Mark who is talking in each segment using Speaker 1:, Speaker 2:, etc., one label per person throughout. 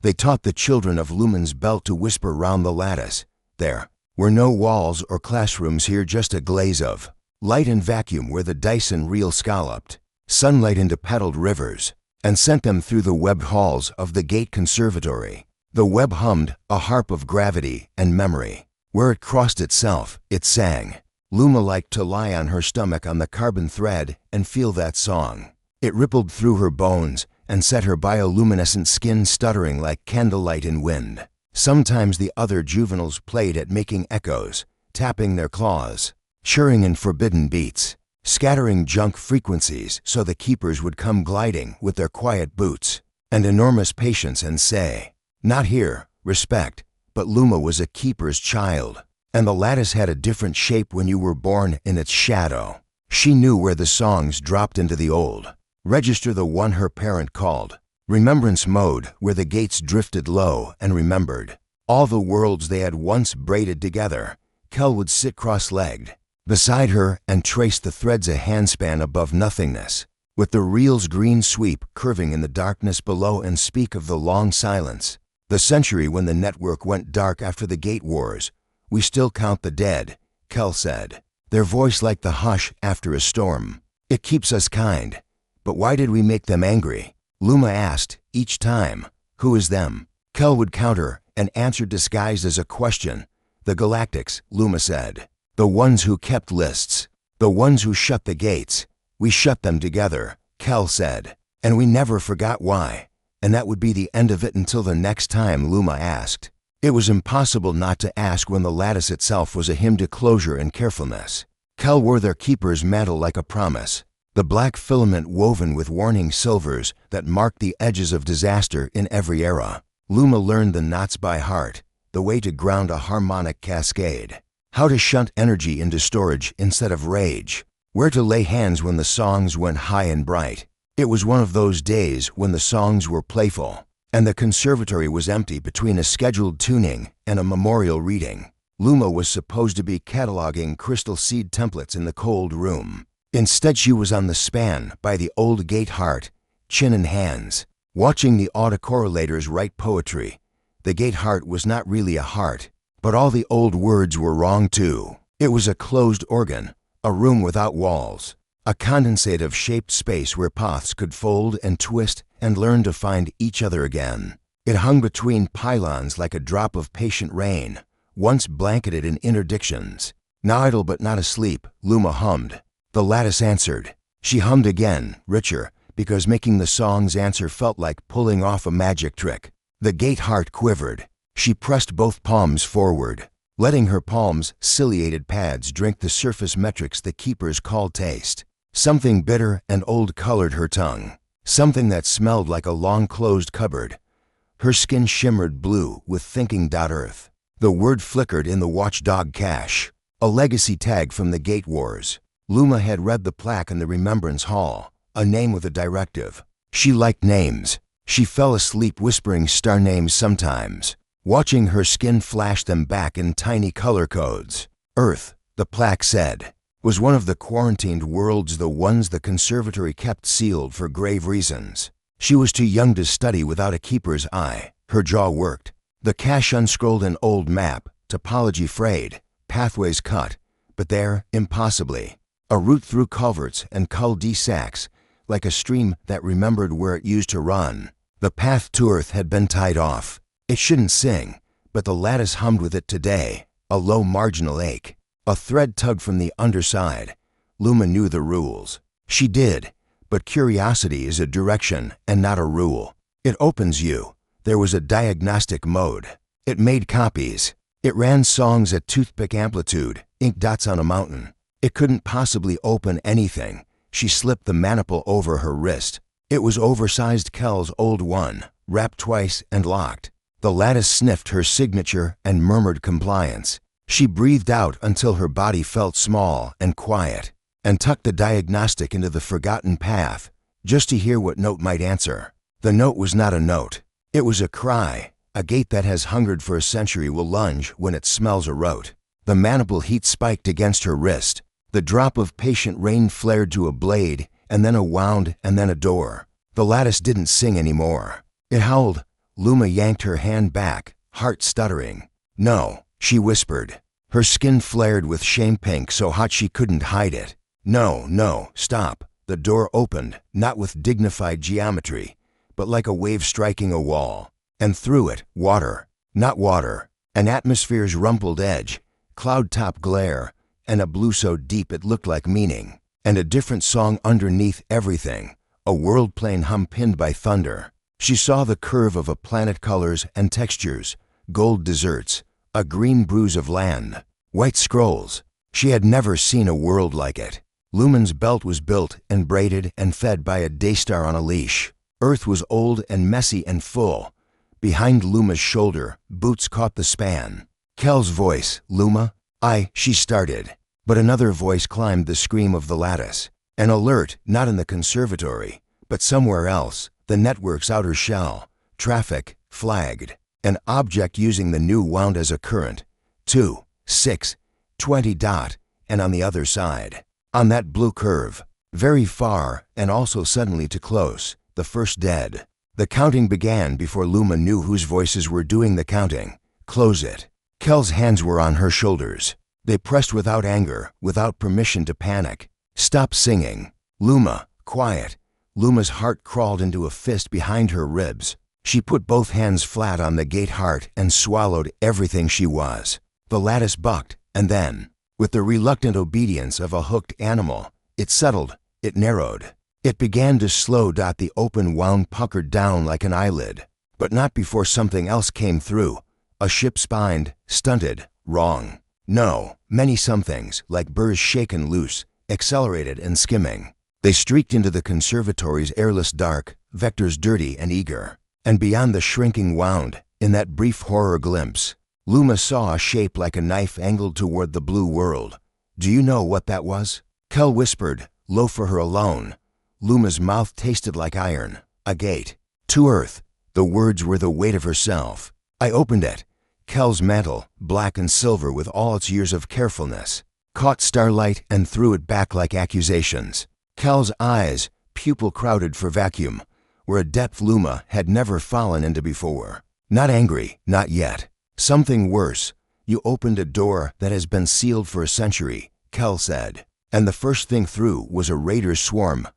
Speaker 1: They taught the children of Lumen's belt to whisper round the lattice. There were no walls or classrooms here, just a glaze of light and vacuum where the Dyson reel scalloped sunlight into petaled rivers and sent them through the webbed halls of the Gate Conservatory. The web hummed, a harp of gravity and memory. Where it crossed itself, it sang. Luma liked to lie on her stomach on the carbon thread and feel that song. It rippled through her bones and set her bioluminescent skin stuttering like candlelight in wind. Sometimes the other juveniles played at making echoes, tapping their claws, churring in forbidden beats, scattering junk frequencies so the keepers would come gliding with their quiet boots and enormous patience and say, "Not here, respect." But Luma was a keeper's child, and the lattice had a different shape when you were born in its shadow. She knew where the songs dropped into the old register, the one her parent called remembrance mode, where the gates drifted low and remembered all the worlds they had once braided together. Kel would sit cross-legged beside her and trace the threads a handspan above nothingness, with the reel's green sweep curving in the darkness below, and speak of the long silence, the century when the network went dark after the Gate Wars. "We still count the dead," Kel said, their voice like the hush after a storm. "It keeps us kind. But why did we make them angry?" Luma asked each time. "Who is them?" Kel would counter and answer disguised as a question. "The Galactics," Luma said. "The ones who kept lists. The ones who shut the gates. We shut them together," Kel said. "And we never forgot why. And that would be the end of it until the next time," Luma asked. It was impossible not to ask when the lattice itself was a hymn to closure and carefulness. Kel wore their keeper's mantle like a promise, the black filament woven with warning silvers that marked the edges of disaster in every era. Luma learned the knots by heart, the way to ground a harmonic cascade, how to shunt energy into storage instead of rage, where to lay hands when the songs went high and bright. It was one of those days when the songs were playful, and the conservatory was empty between a scheduled tuning and a memorial reading. Luma was supposed to be cataloging crystal seed templates in the cold room. Instead, she was on the span by the old gate heart, chin in hands, watching the autocorrelators write poetry. The gate heart was not really a heart, but all the old words were wrong too. It was a closed organ, a room without walls, a condensate of shaped space where paths could fold and twist and learn to find each other again. It hung between pylons like a drop of patient rain, once blanketed in interdictions. Now idle but not asleep, Luma hummed. The lattice answered. She hummed again, richer, because making the song's answer felt like pulling off a magic trick. The gate heart quivered. She pressed both palms forward, letting her palms' ciliated pads drink the surface metrics the keepers called taste. Something bitter and old colored her tongue, something that smelled like a long-closed cupboard. Her skin shimmered blue with thinking.earth. The word flickered in the watchdog cache, a legacy tag from the Gate Wars. Luma had read the plaque in the Remembrance Hall, a name with a directive. She liked names. She fell asleep whispering star names sometimes, watching her skin flash them back in tiny color codes. Earth, the plaque said, was one of the quarantined worlds, the ones the conservatory kept sealed for grave reasons. She was too young to study without a keeper's eye. Her jaw worked. The cache unscrolled an old map, topology frayed, pathways cut, but there, impossibly, a route through culverts and cul-de-sacs, like a stream that remembered where it used to run. The path to Earth had been tied off. It shouldn't sing, but the lattice hummed with it today, a low marginal ache. A thread tugged from the underside. Luma knew the rules. She did, but curiosity is a direction and not a rule. It opens you. There was a diagnostic mode. It made copies. It ran songs at toothpick amplitude, ink dots on a mountain. It couldn't possibly open anything. She slipped the maniple over her wrist. It was oversized Kel's old one, wrapped twice and locked. The lattice sniffed her signature and murmured compliance. She breathed out until her body felt small and quiet, and tucked the diagnostic into the forgotten path, just to hear what note might answer. The note was not a note. It was a cry. A gate that has hungered for a century will lunge when it smells a rote. The maniple heat spiked against her wrist. The drop of patient rain flared to a blade, and then a wound, and then a door. The lattice didn't sing anymore. It howled, Luma yanked her hand back, heart stuttering. "No," she whispered. Her skin flared with shame, pink so hot she couldn't hide it. "No, no, stop." The door opened, not with dignified geometry, but like a wave striking a wall. And through it, water. Not water. An atmosphere's rumpled edge, cloud-top glare, and a blue so deep it looked like meaning. And a different song underneath everything. A world plane hum pinned by thunder. She saw the curve of a planet, colors and textures, gold deserts, a green bruise of land, white scrolls. She had never seen a world like it. Lumen's belt was built and braided and fed by a daystar on a leash. Earth was old and messy and full. Behind Luma's shoulder, boots caught the span. Kel's voice, "Luma?" She started. But another voice climbed the scream of the lattice. An alert, not in the conservatory, but somewhere else, the network's outer shell. Traffic, flagged. An object using the new wound as a current. 2, 6, 20 dot, and on the other side. On that blue curve, very far and also suddenly too close, the first dead. The counting began before Luma knew whose voices were doing the counting. "Close it." Kel's hands were on her shoulders. They pressed without anger, without permission to panic. "Stop singing." "Luma, quiet." Luma's heart crawled into a fist behind her ribs. She put both hands flat on the gate heart and swallowed everything she was. The lattice bucked, and then, with the reluctant obedience of a hooked animal, it settled, it narrowed. It began to slow. The open wound puckered down like an eyelid, but not before something else came through. A ship spined, stunted, wrong. No, many somethings, like burrs shaken loose, accelerated and skimming. They streaked into the conservatory's airless dark, vectors dirty and eager. And beyond the shrinking wound, in that brief horror glimpse, Luma saw a shape like a knife angled toward the blue world. "Do you know what that was?" Kel whispered, low for her alone. Luma's mouth tasted like iron. "A gate. To Earth." The words were the weight of herself. I opened it. Kel's mantle, black and silver with all its years of carefulness, caught starlight and threw it back like accusations. Kel's eyes, pupil crowded for vacuum, were a depth Luma had never fallen into before. Not angry, not yet. Something worse. "You opened a door that has been sealed for a century," Kel said. "And the first thing through was a raider's swarm."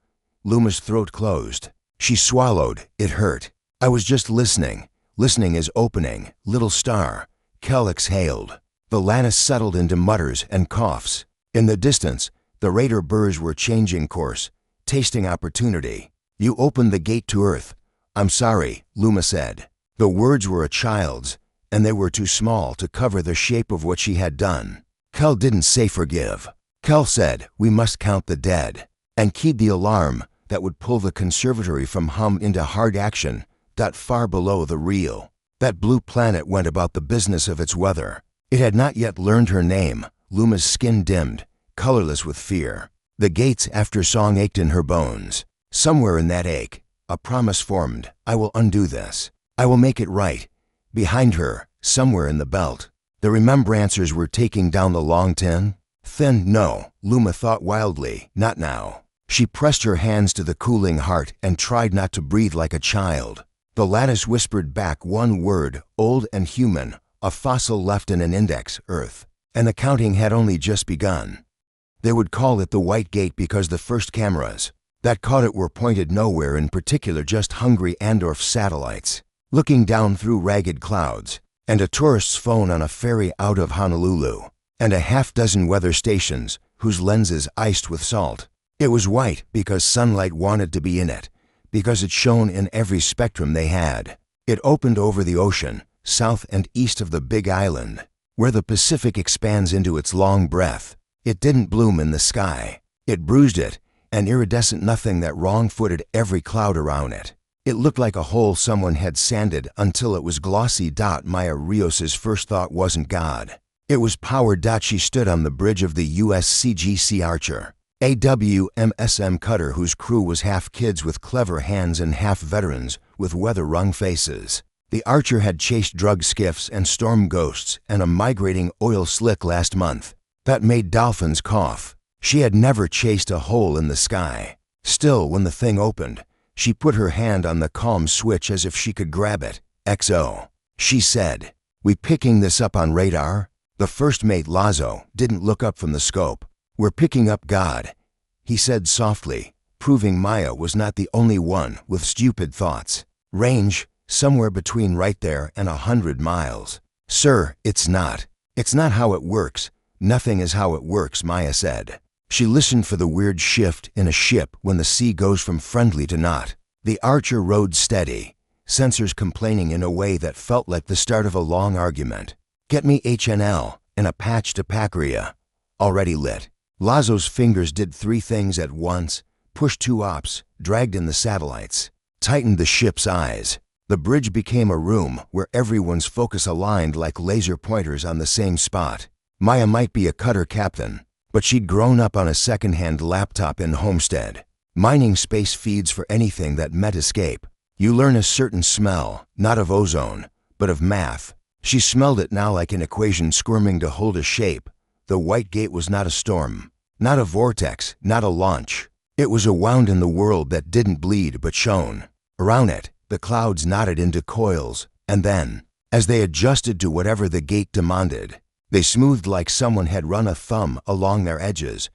Speaker 1: Luma's throat closed. She swallowed. It hurt. "I was just listening. Listening is opening. Little star." Kel exhaled. The lattice settled into mutters and coughs. In the distance, the raider burrs were changing course, tasting opportunity. "You opened the gate to Earth." "I'm sorry," Luma said. The words were a child's, and they were too small to cover the shape of what she had done. Kel didn't say forgive. Kel said, "We must count the dead," and keyed the alarm that would pull the conservatory from hum into hard action, far below the real. That blue planet went about the business of its weather. It had not yet learned her name. Luma's skin dimmed, colorless with fear. The gate's after song ached in her bones. Somewhere in that ache, a promise formed. "I will undo this. I will make it right." Behind her, somewhere in the belt, the remembrancers were taking down the long tin. Thin, no, Luma thought wildly, not now. She pressed her hands to the cooling heart and tried not to breathe like a child. The lattice whispered back one word, old and human, a fossil left in an index, Earth. And the counting had only just begun. They would call it the White Gate because the first cameras that caught it were pointed nowhere in particular, just hungry Andorf satellites, looking down through ragged clouds, and a tourist's phone on a ferry out of Honolulu, and a half-dozen weather stations whose lenses iced with salt. It was white because sunlight wanted to be in it, because it shone in every spectrum they had. It opened over the ocean, south and east of the Big Island, where the Pacific expands into its long breadth. It didn't bloom in the sky. It bruised it, an iridescent nothing that wrong-footed every cloud around it. It looked like a hole someone had sanded until it was glossy. Maya Rios's first thought wasn't God. It was power. She stood on the bridge of the USCGC Archer, a WMSM cutter whose crew was half kids with clever hands and half veterans with weather-wrung faces. The Archer had chased drug skiffs and storm ghosts and a migrating oil slick last month. That made dolphins cough. She had never chased a hole in the sky. Still, when the thing opened, she put her hand on the calm switch as if she could grab it. XO. She said, "We picking this up on radar?" The first mate, Lazo, didn't look up from the scope. "We're picking up God," he said softly, proving Maya was not the only one with stupid thoughts. "Range, somewhere between right there and 100 miles. "Sir, it's not. It's not how it works. Nothing is how it works," Maya said. She listened for the weird shift in a ship when the sea goes from friendly to not. The Archer rode steady, sensors complaining in a way that felt like the start of a long argument. "Get me HNL and a patch to Pacria." "Already lit." Lazo's fingers did 3 things at once, pushed 2 ops, dragged in the satellites, tightened the ship's eyes. The bridge became a room where everyone's focus aligned like laser pointers on the same spot. Maya might be a cutter captain, but she'd grown up on a second-hand laptop in Homestead, mining space feeds for anything that meant escape. You learn a certain smell, not of ozone, but of math. She smelled it now like an equation squirming to hold a shape. The white gate was not a storm, not a vortex, not a launch. It was a wound in the world that didn't bleed but shone. Around it, the clouds knotted into coils, and then, as they adjusted to whatever the gate demanded, they smoothed like someone had run a thumb along their edges.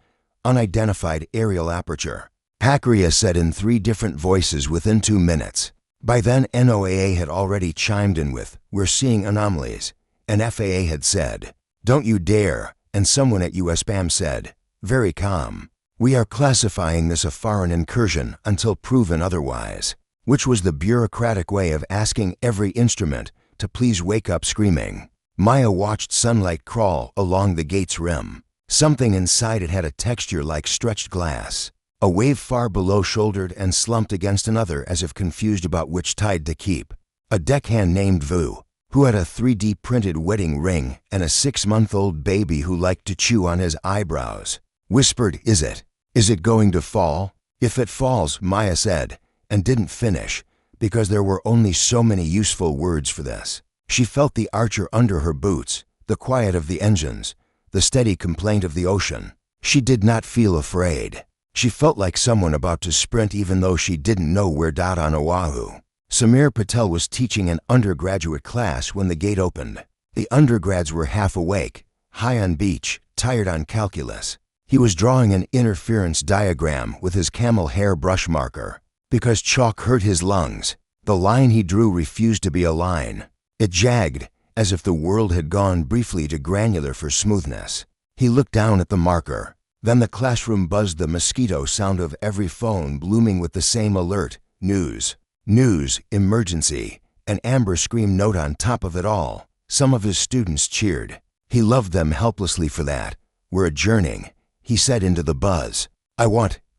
Speaker 1: Unidentified aerial aperture. Pacria said in 3 different voices within 2 minutes. By then NOAA had already chimed in with, "We're seeing anomalies," and FAA had said, "Don't you dare," and someone at US BAM said, very calm, "We are classifying this a foreign incursion until proven otherwise," which was the bureaucratic way of asking every instrument to please wake up screaming. Maya watched sunlight crawl along the gate's rim. Something inside it had a texture like stretched glass. A wave far below shouldered and slumped against another as if confused about which tide to keep. A deckhand named Vu, who had a 3D printed wedding ring and a 6-month-old baby who liked to chew on his eyebrows, whispered, "Is it? Is it going to fall?" "If it falls," Maya said, and didn't finish, because there were only so many useful words for this. She felt the Archer under her boots, the quiet of the engines, the steady complaint of the ocean. She did not feel afraid. She felt like someone about to sprint even though she didn't know where on Oahu. Samir Patel was teaching an undergraduate class when the gate opened. The undergrads were half awake, high on beach, tired on calculus. He was drawing an interference diagram with his camel hair brush marker. Because chalk hurt his lungs, the line he drew refused to be a line. It jagged, as if the world had gone briefly to granular for smoothness. He looked down at the marker. Then the classroom buzzed the mosquito sound of every phone blooming with the same alert, news. News, emergency, an amber scream note on top of it all. Some of his students cheered. He loved them helplessly for that. "We're adjourning," he said into the buzz.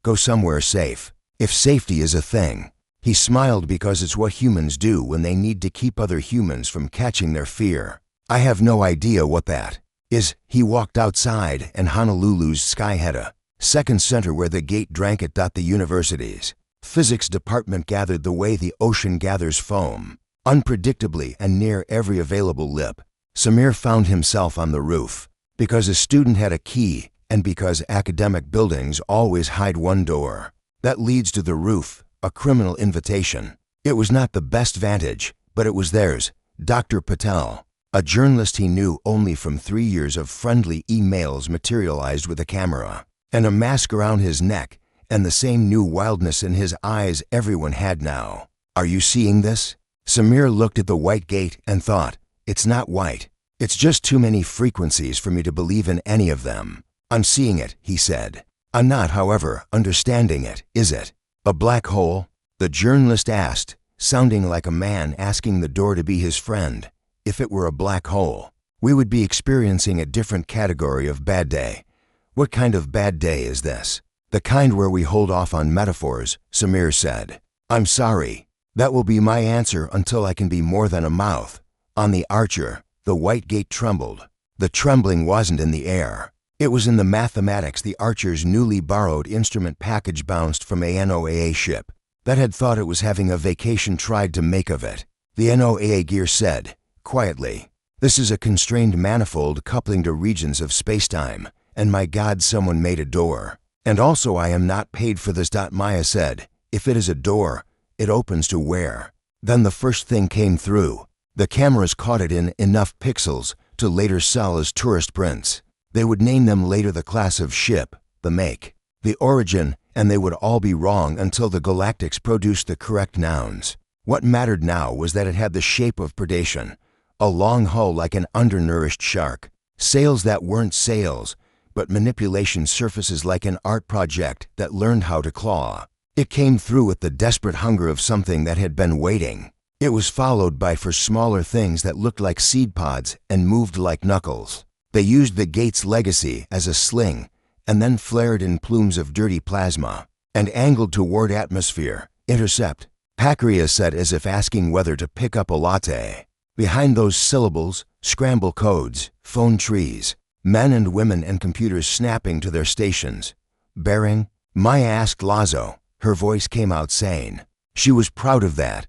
Speaker 1: Go somewhere safe. If safety is a thing." He smiled because it's what humans do when they need to keep other humans from catching their fear. "I have no idea what that is." He walked outside and Honolulu's Sky had a second center where the gate drank at the university's physics department gathered the way the ocean gathers foam, unpredictably and near every available lip. Samir found himself on the roof, because a student had a key and because academic buildings always hide one door. That leads to the roof, a criminal invitation. It was not the best vantage, but it was theirs. Dr. Patel, a journalist he knew only from 3 years of friendly emails materialized with a camera, and a mask around his neck, and the same new wildness in his eyes everyone had now. "Are you seeing this?" Samir looked at the white gate and thought, "It's not white. It's just too many frequencies for me to believe in any of them." "I'm seeing it," he said. "I'm not, however, understanding it, is it?" "A black hole?" the journalist asked, sounding like a man asking the door to be his friend. "If it were a black hole, we would be experiencing a different category of bad day." "What kind of bad day is this?" "The kind where we hold off on metaphors," Samir said. "I'm sorry. That will be my answer until I can be more than a mouth." On the Archer, the white gate trembled. The trembling wasn't in the air. It was in the mathematics. The Archer's newly borrowed instrument package bounced from a NOAA ship that had thought it was having a vacation tried to make of it. The NOAA gear said, quietly, "This is a constrained manifold coupling to regions of spacetime, and my God, someone made a door. And also I am not paid for this." Maya said, "If it is a door, it opens to where?" Then the first thing came through. The cameras caught it in enough pixels to later sell as tourist prints. They would name them later the class of ship, the make, the origin, and they would all be wrong until the Galactics produced the correct nouns. What mattered now was that it had the shape of predation, a long hull like an undernourished shark, sails that weren't sails, but manipulation surfaces like an art project that learned how to claw. It came through with the desperate hunger of something that had been waiting. It was followed by for smaller things that looked like seed pods and moved like knuckles. They used the gate's legacy as a sling, and then flared in plumes of dirty plasma, and angled toward atmosphere. Intercept, Pacria said as if asking whether to pick up a latte. Behind those syllables, scramble codes, phone trees, men and women and computers snapping to their stations. Bearing? Maya asked Lazo. Her voice came out sane. She was proud of that.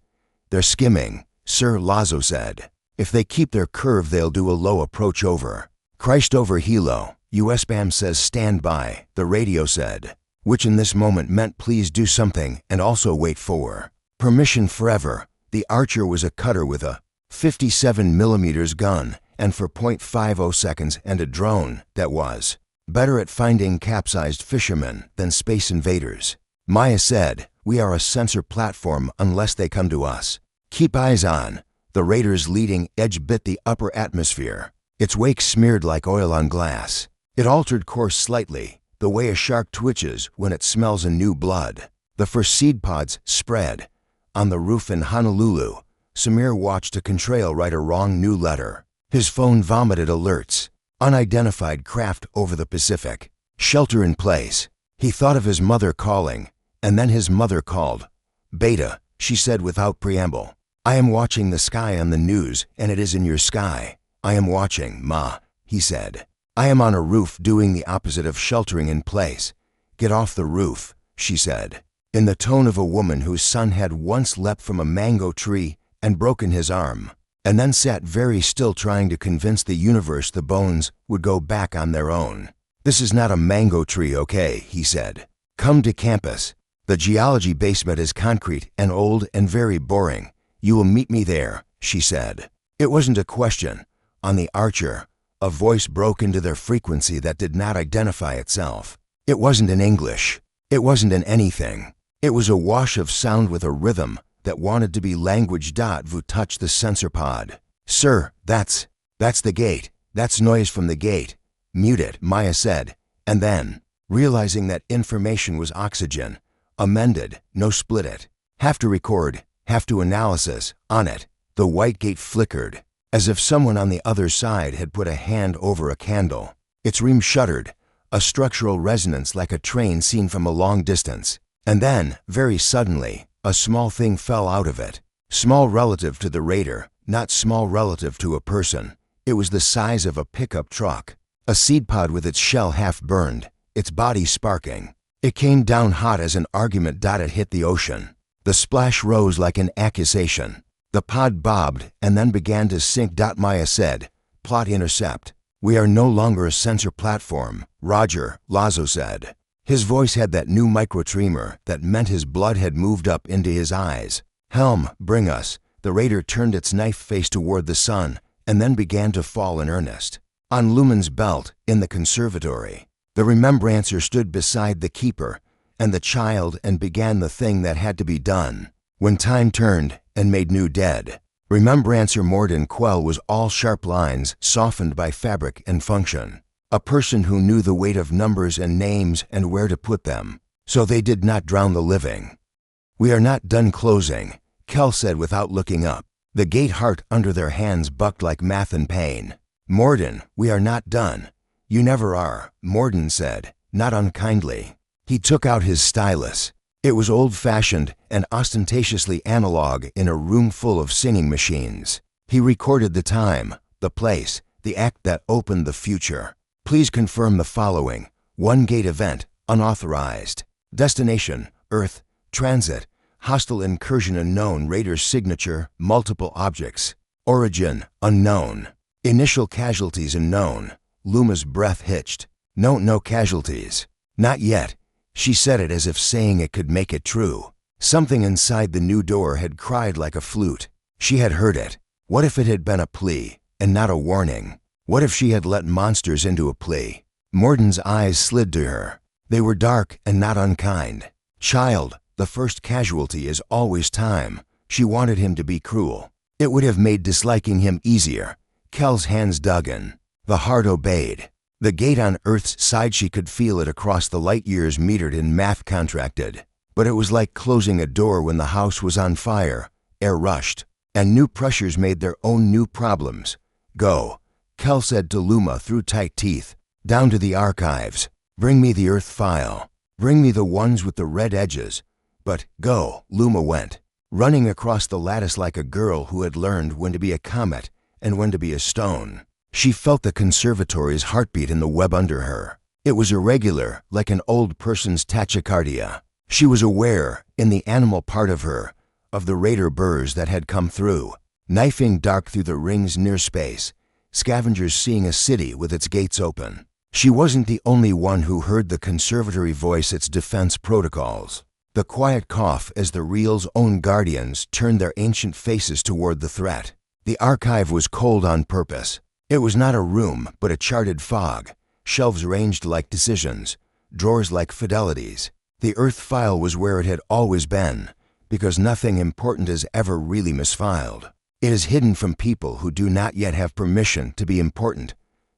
Speaker 1: They're skimming, Sir Lazo said. If they keep their curve, they'll do a low approach over. Christ over Hilo. US BAM says stand by, the radio said, which in this moment meant please do something and also wait for permission forever. The Archer was a cutter with a 57mm gun and for 0.50 seconds and a drone that was better at finding capsized fishermen than space invaders. Maya said, we are a sensor platform unless they come to us. Keep eyes on. The Raider's leading edge bit the upper atmosphere. Its wake smeared like oil on glass. It altered course slightly, the way a shark twitches when it smells a new blood. The first seed pods spread. On the roof in Honolulu, Samir watched a contrail write a wrong new letter. His phone vomited alerts. Unidentified craft over the Pacific. Shelter in place. He thought of his mother calling, and then his mother called. Beta, she said without preamble. I am watching the sky on the news, and it is in your sky. I am watching, Ma, he said. I am on a roof doing the opposite of sheltering in place. Get off the roof, she said, in the tone of a woman whose son had once leapt from a mango tree and broken his arm, and then sat very still trying to convince the universe the bones would go back on their own. This is not a mango tree, okay, he said. Come to campus. The geology basement is concrete and old and very boring. You will meet me there, she said. It wasn't a question. On the Archer, a voice broke into their frequency that did not identify itself. It wasn't in English. It wasn't in anything. It was a wash of sound with a rhythm that wanted to be language. Vu touched the sensor pod. Sir, that's the gate. That's noise from the gate. Mute it, Maya said, and then, realizing that information was oxygen, amended, no split it. Have to record, have to analysis, on it. The white gate flickered, as if someone on the other side had put a hand over a candle. Its ream shuddered, a structural resonance like a train seen from a long distance. And then, very suddenly, a small thing fell out of it. Small relative to the Raider, not small relative to a person. It was the size of a pickup truck. A seed pod with its shell half burned, its body sparking. It came down hot as an argument. It hit the ocean. The splash rose like an accusation. The pod bobbed and then began to sink. Maya said, plot intercept. We are no longer a sensor platform, Roger, Lazo said. His voice had that new microtremor that meant his blood had moved up into his eyes. Helm, bring us. The Raider turned its knife face toward the sun and then began to fall in earnest. On Lumen's belt, in the conservatory, the Remembrancer stood beside the Keeper and the child and began the thing that had to be done. When time turned and made new dead, Remembrancer Morden Quell was all sharp lines softened by fabric and function. A person who knew the weight of numbers and names and where to put them, so they did not drown the living. We are not done closing, Kel said without looking up. The gate heart under their hands bucked like math and pain. Morden, we are not done. You never are, Morden said, not unkindly. He took out his stylus. It was old-fashioned and ostentatiously analog in a room full of singing machines. He recorded the time, the place, the act that opened the future. Please confirm the following. 1 gate event, unauthorized. Destination, Earth. Transit, hostile incursion unknown. Raider's signature, multiple objects. Origin, unknown. Initial casualties unknown. Luma's breath hitched. No casualties. Not yet. She said it as if saying it could make it true. Something inside the new door had cried like a flute. She had heard it. What if it had been a plea, and not a warning? What if she had let monsters into a plea? Morden's eyes slid to her. They were dark and not unkind. Child, the first casualty is always time. She wanted him to be cruel. It would have made disliking him easier. Kel's hands dug in. The heart obeyed. The gate on Earth's side, she could feel it across the light years metered in math contracted. But it was like closing a door when the house was on fire. Air rushed, and new pressures made their own new problems. Go, Kel said to Luma through tight teeth. Down to the archives. Bring me the Earth file. Bring me the ones with the red edges. But go, Luma went, running across the lattice like a girl who had learned when to be a comet and when to be a stone. She felt the conservatory's heartbeat in the web under her. It was irregular, like an old person's tachycardia. She was aware, in the animal part of her, of the raider burrs that had come through, knifing dark through the rings near space, scavengers seeing a city with its gates open. She wasn't the only one who heard the conservatory voice its defense protocols. The quiet cough as the real's own guardians turned their ancient faces toward the threat. The archive was cold on purpose. It was not a room, but a charted fog, shelves ranged like decisions, drawers like fidelities. The Earth file was where it had always been, because nothing important is ever really misfiled. It is hidden from people who do not yet have permission to be important.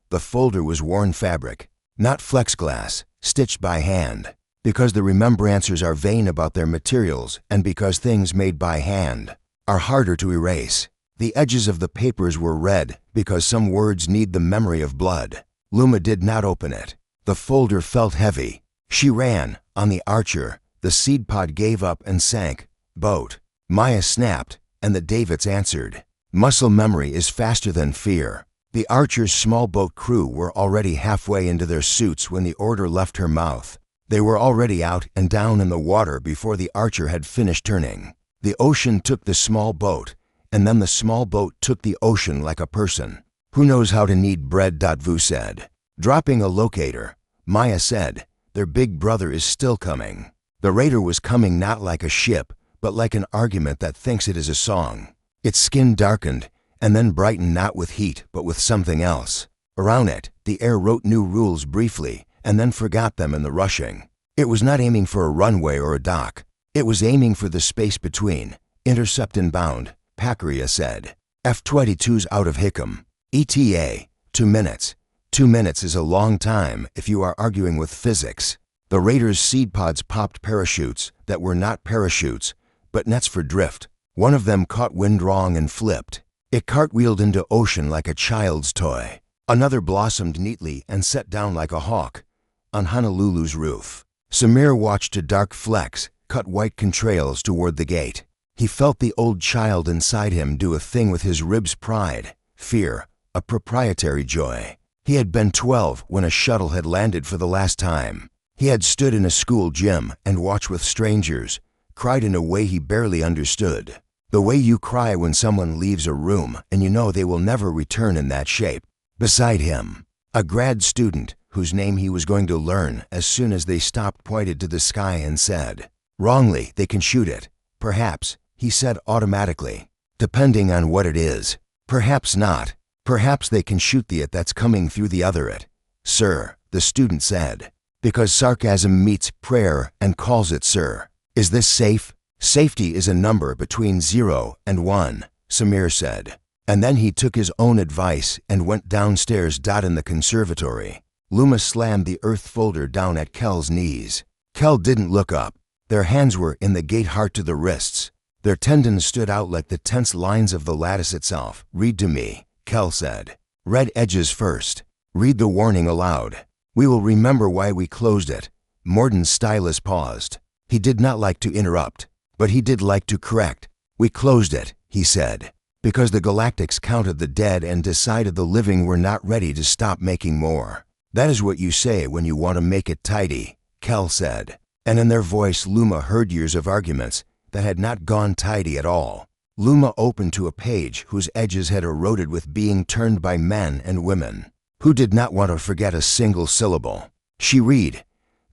Speaker 1: The folder was worn fabric, not plexiglass, stitched by hand, because the remembrancers are vain about their materials and because things made by hand are harder to erase. The edges of the papers were red because some words need the memory of blood. Luma did not open it. The folder felt heavy. She ran. On the Archer, the seed pod gave up and sank. Boat. Maya snapped, and the davits answered. Muscle memory is faster than fear. The Archer's small boat crew were already halfway into their suits when the order left her mouth. They were already out and down in the water before the Archer had finished turning. The ocean took the small boat, and then the small boat took the ocean like a person. Who knows how to knead bread? Vu said. Dropping a locator, Maya said, their big brother is still coming. The raider was coming not like a ship, but like an argument that thinks it is a song. Its skin darkened, and then brightened not with heat, but with something else. Around it, the air wrote new rules briefly, and then forgot them in the rushing. It was not aiming for a runway or a dock. It was aiming for the space between. Intercept inbound, Packeria said. F-22's out of Hickam. ETA, 2 minutes. 2 minutes is a long time if you are arguing with physics. The Raiders' seed pods popped parachutes that were not parachutes, but nets for drift. One of them caught wind wrong and flipped. It cartwheeled into ocean like a child's toy. Another blossomed neatly and set down like a hawk on Honolulu's roof. Samir watched a dark flex cut white contrails toward the gate. He felt the old child inside him do a thing with his ribs: pride, fear, a proprietary joy. He had been 12 when a shuttle had landed for the last time. He had stood in a school gym and watched with strangers, cried in a way he barely understood. The way you cry when someone leaves a room and you know they will never return in that shape. Beside him, a grad student whose name he was going to learn as soon as they stopped pointed to the sky and said, "Wrongly, they can shoot it. Perhaps," he said automatically, "depending on what it is. Perhaps not. Perhaps they can shoot the it that's coming through the other it." "Sir," the student said, because sarcasm meets prayer and calls it sir. "Is this safe?" "Safety is a number between 0 and 1, Samir said. And then he took his own advice and went downstairs. In the conservatory, Luma slammed the Earth folder down at Kel's knees. Kel didn't look up. Their hands were in the gate heart to the wrists. Their tendons stood out like the tense lines of the lattice itself. "Read to me," Kel said. "Red edges first. Read the warning aloud. We will remember why we closed it." Morden's stylus paused. He did not like to interrupt, but he did like to correct. "We closed it," he said, "because the Galactics counted the dead and decided the living were not ready to stop making more." "That is what you say when you want to make it tidy," Kel said, and in their voice Luma heard years of arguments that had not gone tidy at all. Luma opened to a page whose edges had eroded with being turned by men and women who did not want to forget a single syllable. She read,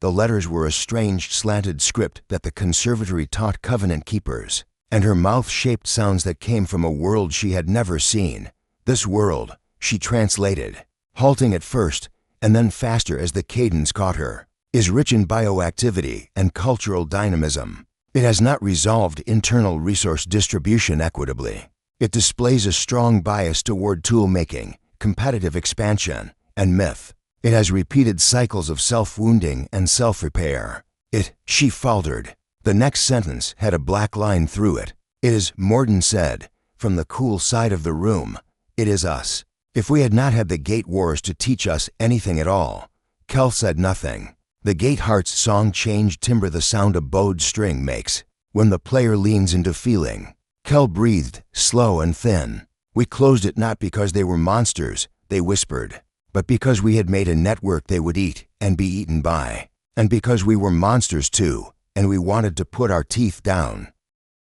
Speaker 1: The letters were a strange slanted script that the conservatory taught Covenant keepers, and her mouth shaped sounds that came from a world she had never seen. This world, she translated, halting at first and then faster as the cadence caught her, is rich in bioactivity and cultural dynamism. It has not resolved internal resource distribution equitably. It displays a strong bias toward tool-making, competitive expansion, and myth. It has repeated cycles of self-wounding and self-repair. She faltered. The next sentence had a black line through it. It is, Morden said, from the cool side of the room. It is us. If we had not had the Gate Wars to teach us anything at all. Kel said nothing. The Gate Heart's song changed timbre the sound a bowed string makes when the player leans into feeling. Kel breathed, slow and thin. We closed it not because they were monsters, they whispered, but because we had made a network they would eat and be eaten by, and because we were monsters too, and we wanted to put our teeth down.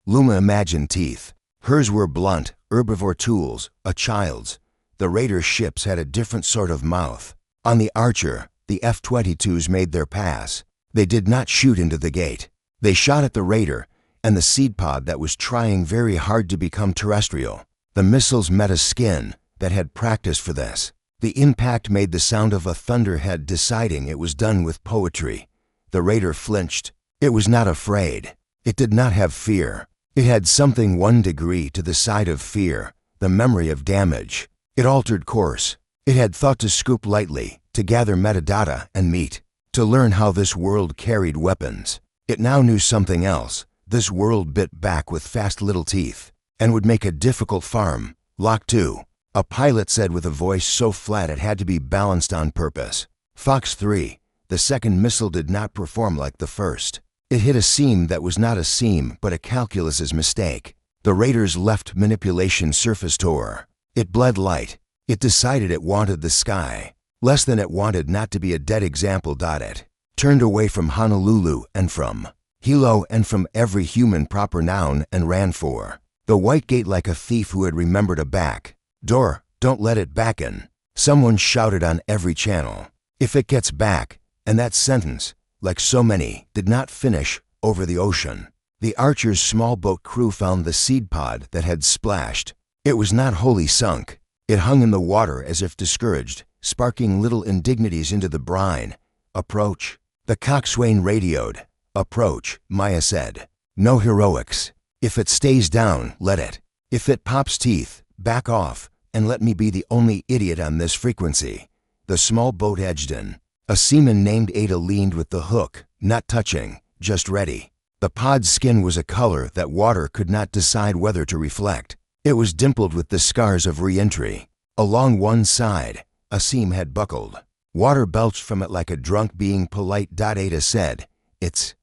Speaker 1: Luma imagined teeth. Hers were blunt, herbivore tools, a child's. The Raider ships had a different sort of mouth. On the Archer, the F-22s made their pass. They did not shoot into the gate. They shot at the Raider and the seed pod that was trying very hard to become terrestrial. The missiles met a skin that had practiced for this. The impact made the sound of a thunderhead deciding it was done with poetry. The Raider flinched. It was not afraid. It did not have fear. It had something 1 degree to the side of fear, the memory of damage. It altered course. It had thought to scoop lightly, to gather metadata and meet, to learn how this world carried weapons. It now knew something else. This world bit back with fast little teeth, and would make a difficult farm. Lock 2. A pilot said with a voice so flat it had to be balanced on purpose. Fox 3. The second missile did not perform like the first. It hit a seam that was not a seam but a calculus's mistake. The Raiders' left manipulation surface tore. It bled light. It decided it wanted the sky. Less than it wanted not to be a dead example. It turned away from Honolulu and from Hilo and from every human proper noun and ran for the White Gate like a thief who had remembered a back door. Don't let it back in. Someone shouted on every channel. If it gets back, and that sentence, like so many, did not finish over the ocean. The Archer's small boat crew found the seed pod that had splashed. It was not wholly sunk. It hung in the water as if discouraged, sparking little indignities into the brine. Approach. The coxswain radioed. Approach, Maya said. No heroics. If it stays down, let it. If it pops teeth, back off, and let me be the only idiot on this frequency. The small boat edged in. A seaman named Ada leaned with the hook, not touching, just ready. The pod's skin was a color that water could not decide whether to reflect. It was dimpled with the scars of re-entry. Along one side, a seam had buckled. Water belched from it like a drunk being polite. Ada said, It's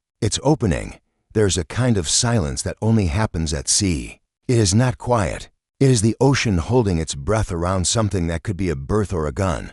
Speaker 1: opening. There's a kind of silence that only happens at sea. It is not quiet. It is the ocean holding its breath around something that could be a berth or a gun.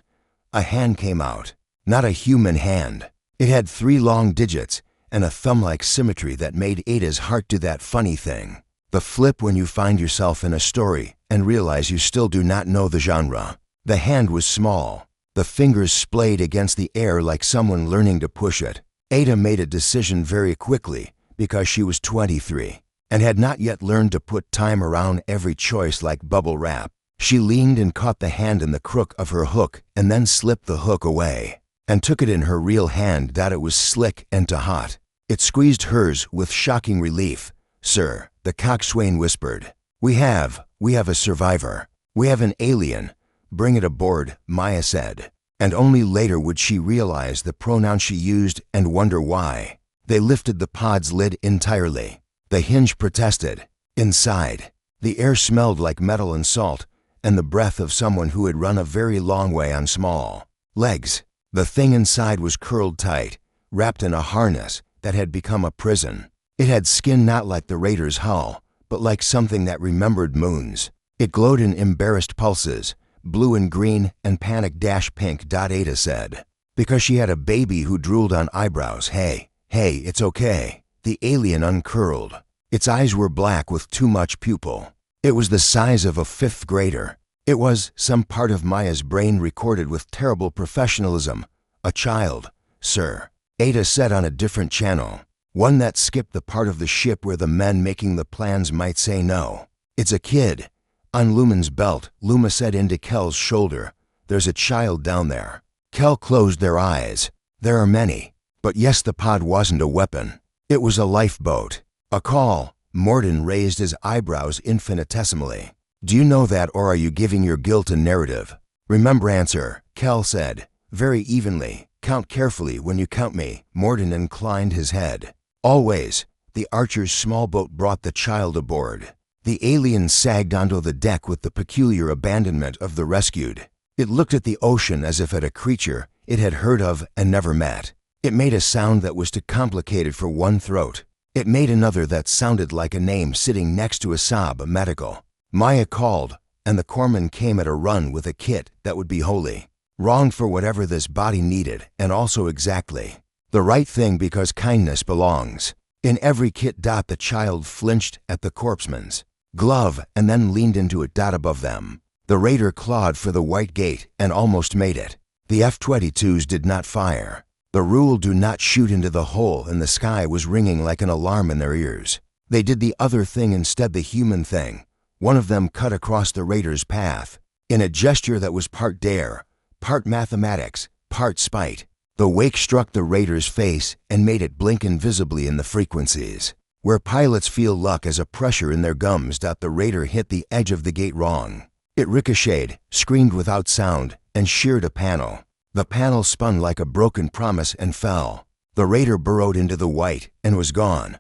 Speaker 1: A hand came out. Not a human hand. It had 3 long digits and a thumb-like symmetry that made Ada's heart do that funny thing. The flip when you find yourself in a story and realize you still do not know the genre. The hand was small. The fingers splayed against the air like someone learning to push it. Ada made a decision very quickly because she was 23 and had not yet learned to put time around every choice like bubble wrap. She leaned and caught the hand in the crook of her hook and then slipped the hook away and took it in her real hand. It was slick and too hot. It squeezed hers with shocking relief. Sir, the coxswain whispered. We have a survivor. We have an alien. Bring it aboard, Maya said. And only later would she realize the pronoun she used and wonder why. They lifted the pod's lid entirely. The hinge protested. Inside, the air smelled like metal and salt and the breath of someone who had run a very long way on small legs. The thing inside was curled tight, wrapped in a harness that had become a prison. It had skin not like the Raider's hull, but like something that remembered moons. It glowed in embarrassed pulses, blue and green and panic-pink. Ada said. Because she had a baby who drooled on eyebrows. Hey, it's okay. The alien uncurled. Its eyes were black with too much pupil. It was the size of a 5th grader. It was some part of Maya's brain recorded with terrible professionalism. A child, sir. Ada said on a different channel, one that skipped the part of the ship where the men making the plans might say no. It's a kid. On Lumen's belt, Luma said into Kel's shoulder, there's a child down there. Kel closed their eyes. There are many. But yes, the pod wasn't a weapon. It was a lifeboat. A call. Morden raised his eyebrows infinitesimally. Do you know that, or are you giving your guilt a narrative? Remember, answer, Kel said, very evenly. Count carefully when you count me. Morden inclined his head. Always. The Archer's small boat brought the child aboard. The alien sagged onto the deck with the peculiar abandonment of the rescued. It looked at the ocean as if at a creature it had heard of and never met. It made a sound that was too complicated for one throat. It made another that sounded like a name sitting next to a sob medical. Maya called, and the corpsman came at a run with a kit that would be holy. Wrong for whatever this body needed, and also exactly the right thing because kindness belongs. In every kit. The child flinched at the corpsman's glove and then leaned into it. Above them, the raider clawed for the white gate and almost made it. The F-22s did not fire. The rule do not shoot into the hole in the sky was ringing like an alarm in their ears. They did the other thing instead, the human thing. One of them cut across the raider's path in a gesture that was part dare, part mathematics, part spite. The wake struck the raider's face and made it blink invisibly in the frequencies. Where pilots feel luck as a pressure in their gums. The raider hit the edge of the gate wrong. It ricocheted, screamed without sound, and sheared a panel. The panel spun like a broken promise and fell. The raider burrowed into the white and was gone.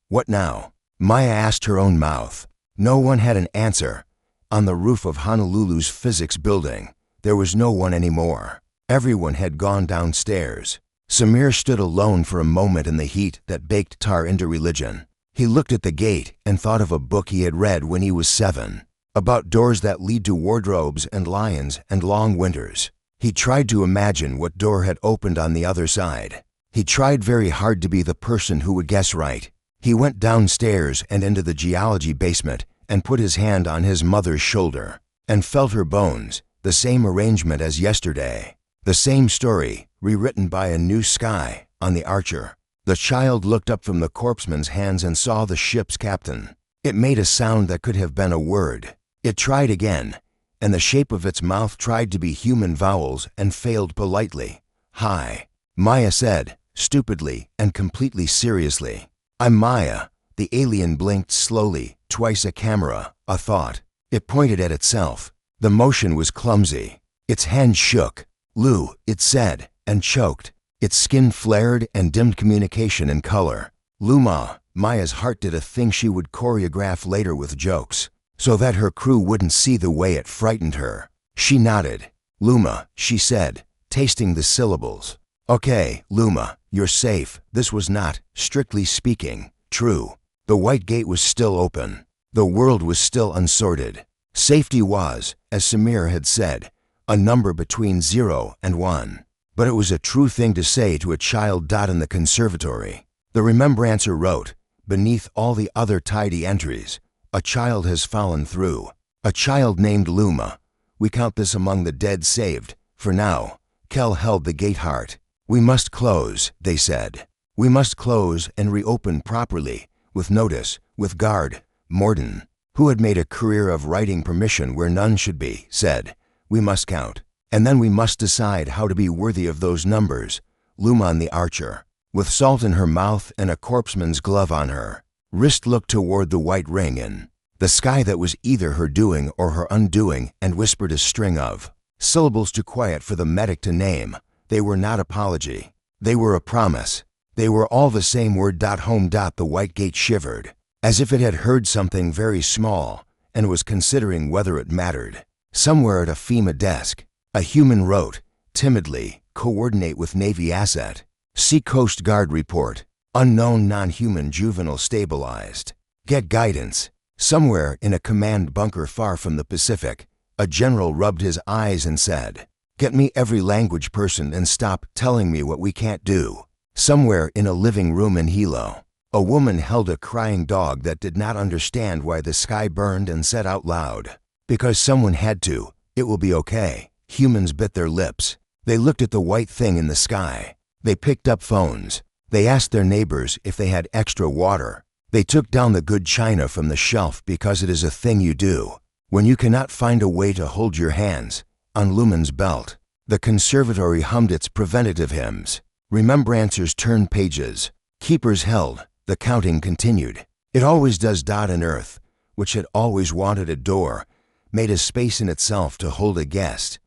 Speaker 1: What now? Maya asked her own mouth. No one had an answer. On the roof of Honolulu's physics building, there was no one anymore. Everyone had gone downstairs. Samir stood alone for a moment in the heat that baked tar into religion. He looked at the gate and thought of a book he had read when he was 7, about doors that lead to wardrobes and lions and long winters. He tried to imagine what door had opened on the other side. He tried very hard to be the person who would guess right. He went downstairs and into the geology basement and put his hand on his mother's shoulder and felt her bones, the same arrangement as yesterday. The same story, rewritten by a new sky, on the Archer. The child looked up from the corpsman's hands and saw the ship's captain. It made a sound that could have been a word. It tried again, and the shape of its mouth tried to be human vowels and failed politely. Hi. Maya said, stupidly and completely seriously. I'm Maya. The alien blinked slowly, twice a camera, a thought. It pointed at itself. The motion was clumsy. Its hand shook. Lou, it said, and choked. Its skin flared and dimmed communication and color. Luma. Maya's heart did a thing she would choreograph later with jokes, so that her crew wouldn't see the way it frightened her. She nodded. Luma, she said, tasting the syllables. Okay, Luma, you're safe. This was not, strictly speaking, true. The white gate was still open. The world was still unsorted. Safety was, as Samir had said, a number between 0 and 1. But it was a true thing to say to a child. In the conservatory, the remembrancer wrote, beneath all the other tidy entries, a child has fallen through. A child named Luma. We count this among the dead saved, for now. Kel held the gate heart. We must close, they said. We must close and reopen properly, with notice, with guard. Morden, who had made a career of writing permission where none should be, said, we must count, and then we must decide how to be worthy of those numbers. Luma on the Archer, with salt in her mouth and a corpsman's glove on her wrist, looked toward the white ring in the sky that was either her doing or her undoing and whispered a string of syllables too quiet for the medic to name. They were not apology. They were a promise. They were all the same word. Home. The white gate shivered, as if it had heard something very small and was considering whether it mattered. Somewhere at a FEMA desk, a human wrote, timidly, coordinate with Navy asset. Sea Coast Guard report. Unknown non-human juvenile stabilized. Get guidance. Somewhere in a command bunker far from the Pacific, a general rubbed his eyes and said, get me every language person and stop telling me what we can't do. Somewhere in a living room in Hilo, a woman held a crying dog that did not understand why the sky burned and said out loud, because someone had to, it will be okay. Humans bit their lips. They looked at the white thing in the sky. They picked up phones. They asked their neighbors if they had extra water. They took down the good china from the shelf because it is a thing you do when you cannot find a way to hold your hands on Lumen's belt. The conservatory hummed its preventative hymns. Remembrancers turned pages. Keepers held. The counting continued. It always does. And Earth, which had always wanted a door, made a space in itself to hold a guest.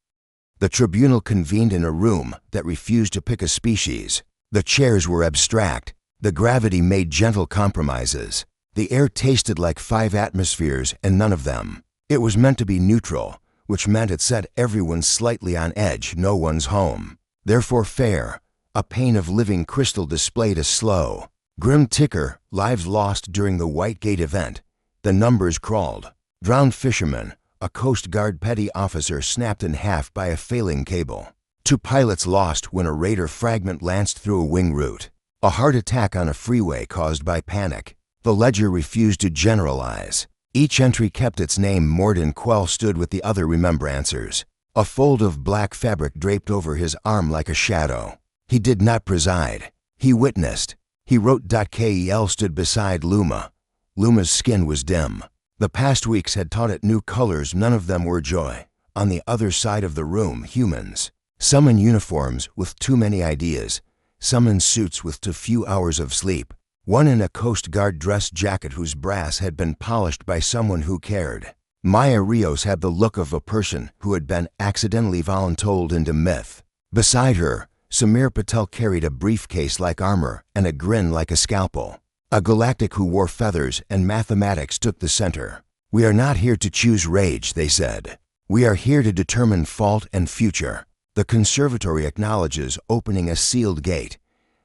Speaker 1: The tribunal convened in a room that refused to pick a species. The chairs were abstract. The gravity made gentle compromises. The air tasted like 5 atmospheres and none of them. It was meant to be neutral, which meant it set everyone slightly on edge. No one's home. Therefore fair. A pane of living crystal displayed a slow, grim ticker. Lives lost during the White Gate event. The numbers crawled. Drowned fishermen. A Coast Guard petty officer snapped in half by a failing cable. 2 pilots lost when a Raider fragment lanced through a wing root. A heart attack on a freeway caused by panic. The ledger refused to generalize. Each entry kept its name. Morden Quell stood with the other remembrancers. A fold of black fabric draped over his arm like a shadow. He did not preside. He witnessed. He wrote. Kel stood beside Luma. Luma's skin was dim. The past weeks had taught it new colors. None of them were joy. On the other side of the room, humans. Some in uniforms with too many ideas. Some in suits with too few hours of sleep. One in a Coast Guard dress jacket whose brass had been polished by someone who cared. Maya Rios had the look of a person who had been accidentally voluntold into myth. Beside her, Samir Patel carried a briefcase like armor and a grin like a scalpel. A Galactic who wore feathers and mathematics took the center. We are not here to choose rage, they said. We are here to determine fault and future. The conservatory acknowledges opening a sealed gate.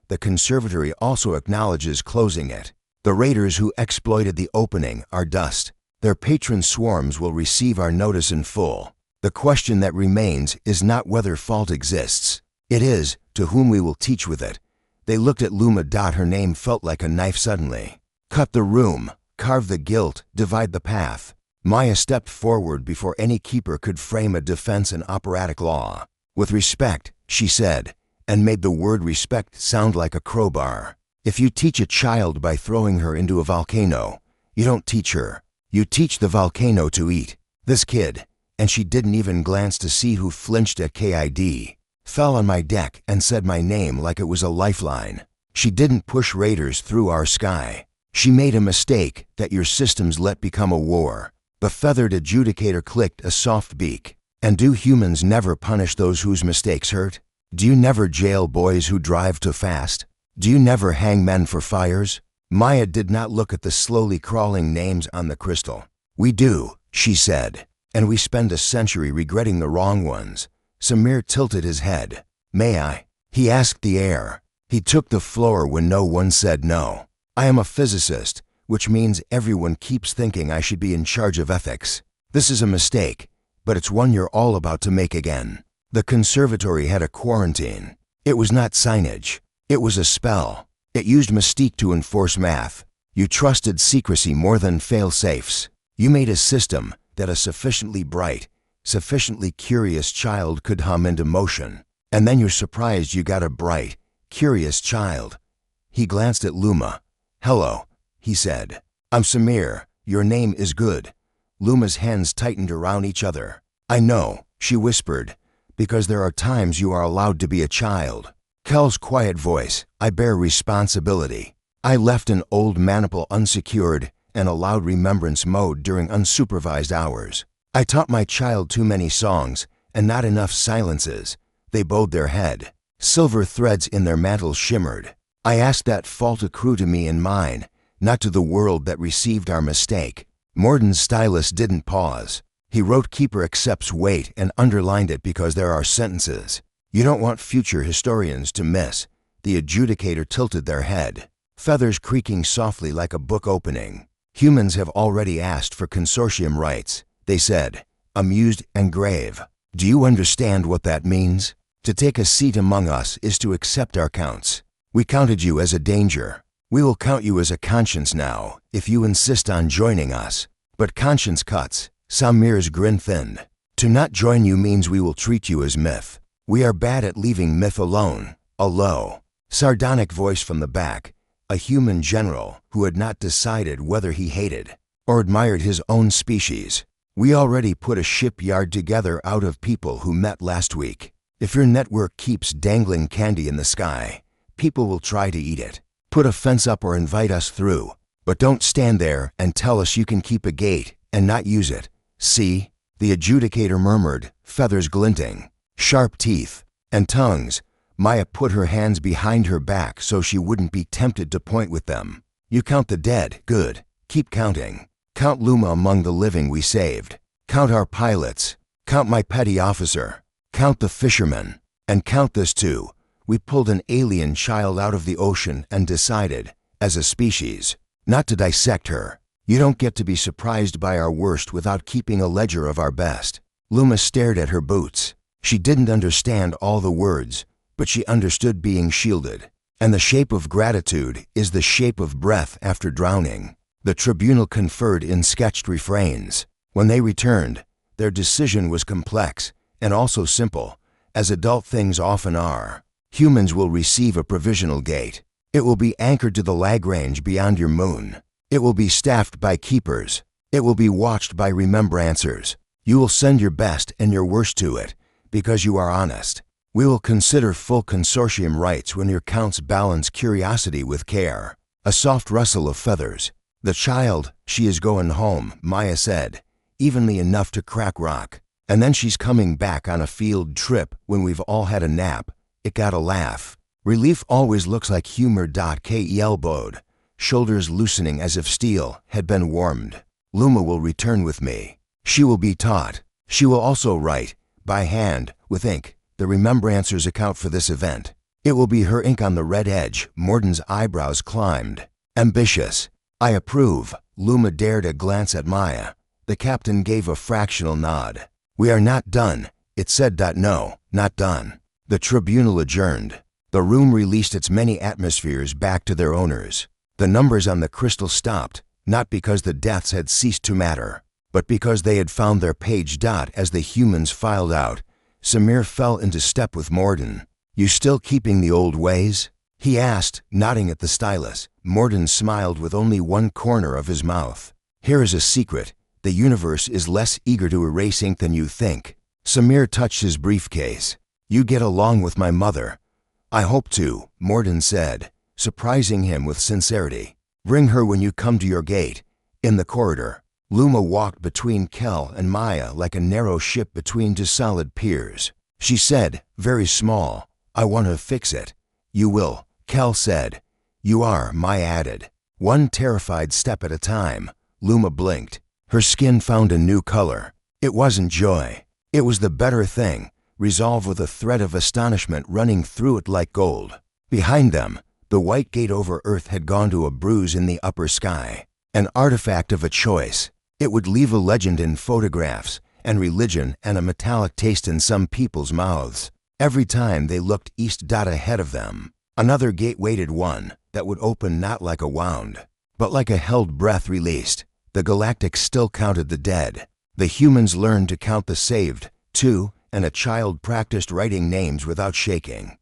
Speaker 1: The conservatory also acknowledges closing it. The raiders who exploited the opening are dust. Their patron swarms will receive our notice in full. The question that remains is not whether fault exists. It is, to whom we will teach with it. They looked at Luma. Her name felt like a knife suddenly. Cut the room, carve the guilt, divide the path. Maya stepped forward before any keeper could frame a defense in operatic law. With respect, she said, and made the word respect sound like a crowbar. If you teach a child by throwing her into a volcano, you don't teach her. You teach the volcano to eat. This kid, and she didn't even glance to see who flinched at KID, fell on my deck and said my name like it was a lifeline. She didn't push raiders through our sky. She made a mistake that your systems let become a war. The feathered adjudicator clicked a soft beak. And do humans never punish those whose mistakes hurt? Do you never jail boys who drive too fast? Do you never hang men for fires? Maya did not look at the slowly crawling names on the crystal. We do, she said, and we spend a century regretting the wrong ones. Samir tilted his head. May I? He asked the air. He took the floor when no one said no. I am a physicist, which means everyone keeps thinking I should be in charge of ethics. This is a mistake, but it's one you're all about to make again. The conservatory had a quarantine. It was not signage. It was a spell. It used mystique to enforce math. You trusted secrecy more than fail-safes. You made a system that a sufficiently bright, sufficiently curious child could hum into motion. And then you're surprised you got a bright, curious child. He glanced at Luma. Hello, he said. I'm Samir. Your name is good. Luma's hands tightened around each other. I know, she whispered, because there are times you are allowed to be a child. Kel's quiet voice. I bear responsibility. I left an old maniple unsecured and allowed remembrance mode during unsupervised hours. I taught my child too many songs and not enough silences. They bowed their head. Silver threads in their mantles shimmered. I asked that fault accrue to me and mine, not to the world that received our mistake. Morden's stylus didn't pause. He wrote Keeper accepts weight and underlined it because there are sentences you don't want future historians to miss. The adjudicator tilted their head, feathers creaking softly like a book opening. Humans have already asked for consortium rights, they said, amused and grave. Do you understand what that means? To take a seat among us is to accept our counts. We counted you as a danger. We will count you as a conscience now, if you insist on joining us. But conscience cuts. Samir's grin thinned. To not join you means we will treat you as myth. We are bad at leaving myth alone. A low, sardonic voice from the back, a human general who had not decided whether he hated or admired his own species. We already put a shipyard together out of people who met last week. If your network keeps dangling candy in the sky, people will try to eat it. Put a fence up or invite us through, but don't stand there and tell us you can keep a gate and not use it. See? The adjudicator murmured, feathers glinting, sharp teeth, and tongues. Maya put her hands behind her back so she wouldn't be tempted to point with them. You count the dead, good. Keep counting. Count Luma among the living we saved. Count our pilots. Count my petty officer. Count the fishermen. And count this too. We pulled an alien child out of the ocean and decided, as a species, not to dissect her. You don't get to be surprised by our worst without keeping a ledger of our best. Luma stared at her boots. She didn't understand all the words, but she understood being shielded. And the shape of gratitude is the shape of breath after drowning. The tribunal conferred in sketched refrains. When they returned, their decision was complex and also simple, as adult things often are. Humans will receive a provisional gate. It will be anchored to the Lagrange beyond your moon. It will be staffed by keepers. It will be watched by remembrancers. You will send your best and your worst to it, because you are honest. We will consider full consortium rights when your counts balance curiosity with care. A soft rustle of feathers. The child, she is going home, Maya said, evenly enough to crack rock. And then she's coming back on a field trip when we've all had a nap. It got a laugh. Relief always looks like humor. Ke elbowed, shoulders loosening as if steel had been warmed. Luma will return with me. She will be taught. She will also write, by hand, with ink, the remembrancers account for this event. It will be her ink on the red edge. Morden's eyebrows climbed. Ambitious. I approve. Luma dared a glance at Maya. The captain gave a fractional nod. We are not done. It said. No, not done. The tribunal adjourned. The room released its many atmospheres back to their owners. The numbers on the crystal stopped, not because the deaths had ceased to matter, but because they had found their page. As the humans filed out, Samir fell into step with Morden. You still keeping the old ways? He asked, nodding at the stylus. Morden smiled with only one corner of his mouth. Here is a secret. The universe is less eager to erase ink than you think. Samir touched his briefcase. You get along with my mother. I hope to, Morden said, surprising him with sincerity. Bring her when you come to your gate. In the corridor, Luma walked between Kel and Maya like a narrow ship between two solid piers. She said, very small, I want to fix it. You will, Kel said. You are, Maya added. One terrified step at a time. Luma blinked. Her skin found a new color. It wasn't joy. It was the better thing, resolve with a thread of astonishment running through it like gold. Behind them, the white gate over Earth had gone to a bruise in the upper sky, an artifact of a choice. It would leave a legend in photographs, and religion and a metallic taste in some people's mouths. Every time they looked east. Ahead of them, another gate waited, one that would open not like a wound, but like a held breath released. The Galactic still counted the dead. The humans learned to count the saved, too, and a child practiced writing names without shaking.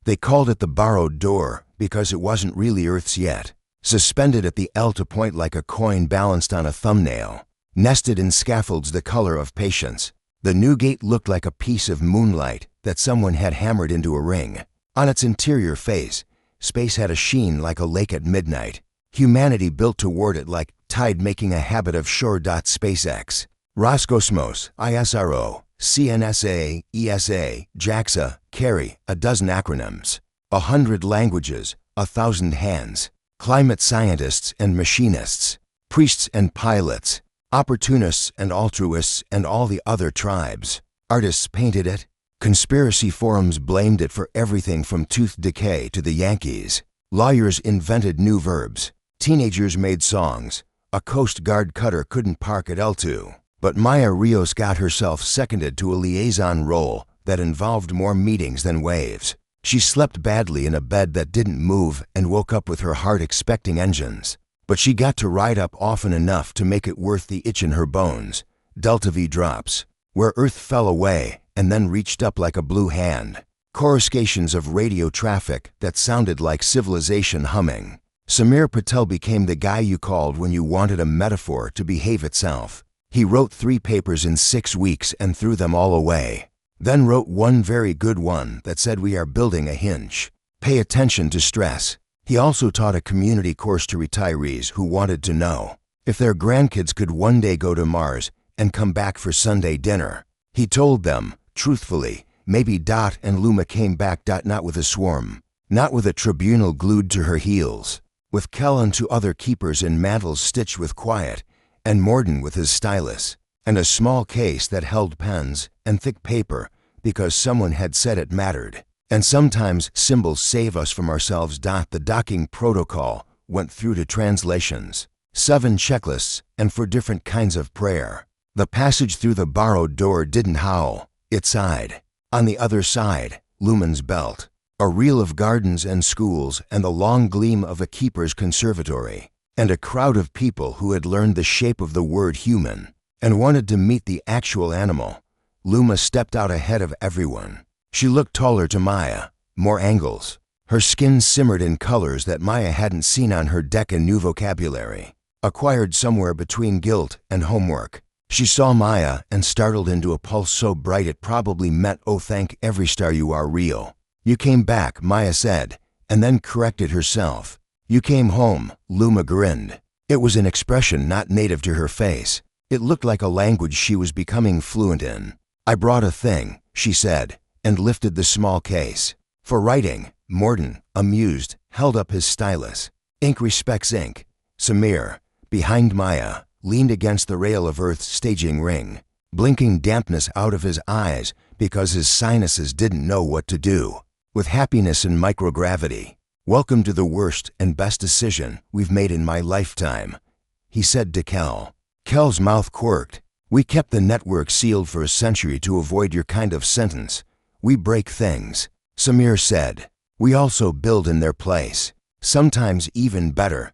Speaker 1: They called it the borrowed door because it wasn't really Earth's yet. Suspended at the L to point like a coin balanced on a thumbnail. Nested in scaffolds the color of patience. The new gate looked like a piece of moonlight that someone had hammered into a ring. On its interior face, space had a sheen like a lake at midnight. Humanity built toward it like tide making a habit of shore. SpaceX, Roscosmos, ISRO, CNSA, ESA, JAXA, carry a dozen acronyms, 100 languages, 1,000 hands, climate scientists and machinists, priests and pilots, opportunists and altruists and all the other tribes. Artists painted it. Conspiracy forums blamed it for everything from tooth decay to the Yankees. Lawyers invented new verbs. Teenagers made songs. A Coast Guard cutter couldn't park at L2. But Maya Rios got herself seconded to a liaison role that involved more meetings than waves. She slept badly in a bed that didn't move and woke up with her heart expecting engines. But she got to ride up often enough to make it worth the itch in her bones. Delta V drops, where Earth fell away and then reached up like a blue hand. coruscations of radio traffic that sounded like civilization humming. Samir Patel became the guy you called when you wanted a metaphor to behave itself. He wrote 3 papers in 6 weeks and threw them all away. Then wrote one very good one that said we are building a hinge. Pay attention to stress. He also taught a community course to retirees who wanted to know if their grandkids could one day go to Mars and come back for Sunday dinner. He told them, truthfully, maybe Dot and Luma came back. Not with a swarm, not with a tribunal glued to her heels, with Kel and 2 other keepers in mantles stitched with quiet, and Morden with his stylus, and a small case that held pens and thick paper because someone had said it mattered. And sometimes symbols save us from ourselves. The docking protocol went through to translations, 7 checklists, and for different kinds of prayer. The passage through the borrowed door didn't howl, it sighed. On the other side, Lumen's belt, a reel of gardens and schools and the long gleam of a keeper's conservatory, and a crowd of people who had learned the shape of the word human and wanted to meet the actual animal. Luma stepped out ahead of everyone. She looked taller to Maya, more angles. Her skin simmered in colors that Maya hadn't seen on her Decca New vocabulary, acquired somewhere between guilt and homework. She saw Maya and startled into a pulse so bright it probably meant, oh, thank every star you are real. You came back, Maya said, and then corrected herself. You came home, Luma grinned. It was an expression not native to her face. It looked like a language she was becoming fluent in. I brought a thing, she said, and lifted the small case. For writing, Morden, amused, held up his stylus. Ink respects ink. Samir, behind Maya, leaned against the rail of Earth's staging ring, blinking dampness out of his eyes because his sinuses didn't know what to do with happiness and microgravity. Welcome to the worst and best decision we've made in my lifetime, he said to Kel. Kel's mouth quirked. We kept the network sealed for a century to avoid your kind of sentence. We break things, Samir said. We also build in their place, sometimes even better.